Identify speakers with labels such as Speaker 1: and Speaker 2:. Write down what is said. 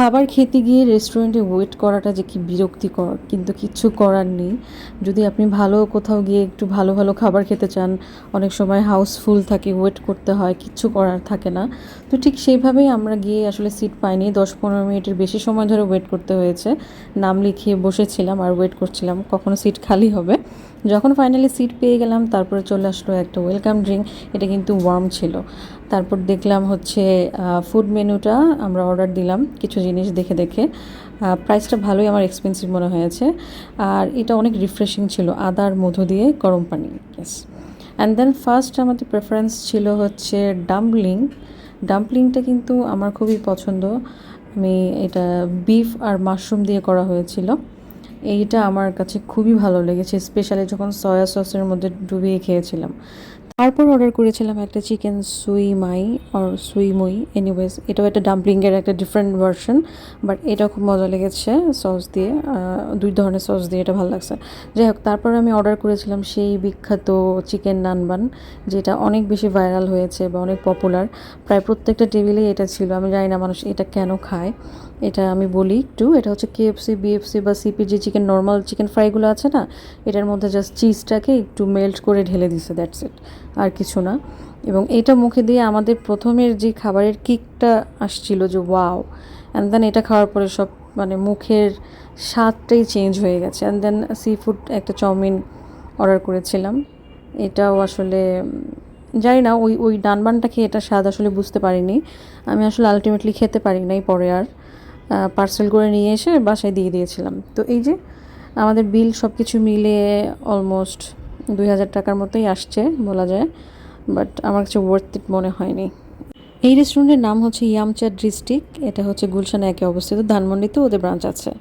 Speaker 1: খাবার খেতে গিয়ে রেস্টুরেন্টে ওয়েট করাটা যে কি বিরক্তিকর, কিন্তু কিচ্ছু করার নেই। যদি আপনি ভালো কোথাও গিয়ে একটু ভালো ভালো খাবার খেতে চান, অনেক সময় হাউসফুল থাকে, ওয়েট করতে হয়, কিচ্ছু করার থাকে না। তো ঠিক সেইভাবেই আমরা গিয়ে আসলে সিট পাইনি, 10-15 মিনিটের বেশি সময় ধরে ওয়েট করতে হয়েছে। নাম লিখিয়ে বসেছিলাম আর ওয়েট করছিলাম কখনো সিট খালি হবে। যখন ফাইনালি সিট পেয়ে গেলাম, তারপরে চলে আসলো একটা ওয়েলকাম ড্রিঙ্ক। এটা কিন্তু ওয়ার্ম ছিল। তারপর দেখলাম হচ্ছে ফুড মেনুটা, আমরা অর্ডার দিলাম কিছু জিনিস দেখে দেখে। প্রাইসটা ভালোই আমার এক্সপেন্সিভ মনে হয়েছে। আর এটা অনেক রিফ্রেশিং ছিল, আদার মধু দিয়ে গরম পানি। ইয়েস। অ্যান্ড দেন ফার্স্ট আমাদের প্রেফারেন্স ছিল হচ্ছে ডাম্পলিং। ডাম্পলিংটা কিন্তু আমার খুবই পছন্দ। আমি এটা বিফ আর মাশরুম দিয়ে করা হয়েছিল। এইটা আমার কাছে খুবই ভালো লেগেছে, স্পেশালি যখন সয়া সসের মধ্যে ডুবিয়ে খেয়েছিলাম। তারপর অর্ডার করেছিলাম একটা চিকেন সুই মাই আর সুই মুই, এনিওয়েজ এটাও একটা ডাম্পলিংয়ের একটা ডিফারেন্ট ভার্সন, বাট এটা খুব মজা লেগেছে সস দিয়ে। দুই ধরনের সস দিয়ে এটা ভালো লাগছে। যাই হোক, তারপর আমি অর্ডার করেছিলাম সেই বিখ্যাত চিকেন নানবান, যেটা অনেক বেশি ভাইরাল হয়েছে বা অনেক পপুলার। প্রায় প্রত্যেকটা টেবিলেই এটা ছিল। আমি জানি না মানুষ এটা কেন খায়। এটা আমি বলি একটু, এটা হচ্ছে কেএফসি, বিএফসি বা সিপিজি চিকেন, নর্মাল চিকেন ফ্রাইগুলো আছে না, এটার মধ্যে জাস্ট চিজটাকে একটু মেল্ট করে ঢেলে দিছে, দ্যাটস ইট, আর কিছু না। এবং এটা মুখে দিয়ে আমাদের প্রথমের যে খাবারের কিকটা আসছিল, যে ওয়াও, অ্যান্ড দেন এটা খাওয়ার পরে সব মানে মুখের স্বাদটাই চেঞ্জ হয়ে গেছে। অ্যান্ড দেন সি ফুড একটা চাউমিন অর্ডার করেছিলাম। এটাও আসলে জানি না, ওই ডানবানটা খেয়ে এটা স্বাদ আসলে বুঝতে পারিনি। আমি আসলে আলটিমেটলি খেতে পারি নাই পরে, আর পার্সেল করে নিয়ে এসে বাসায় দিয়ে দিয়েছিলাম। তো এই যে আমাদের বিল সব কিছু মিলিয়ে অলমোস্ট 2000 টাকার মতোই আসছে বলা যায়, বাট আমার কাছে ওয়ার্থ ইট মনে হয়নি। এই রেস্টুরেন্টের নাম হচ্ছে ইয়ামচা ডিস্ট্রিক্ট। এটা হচ্ছে গুলশান 1-এ অবস্থিত, ধানমন্ডিতে ওদের ব্রাঞ্চ আছে।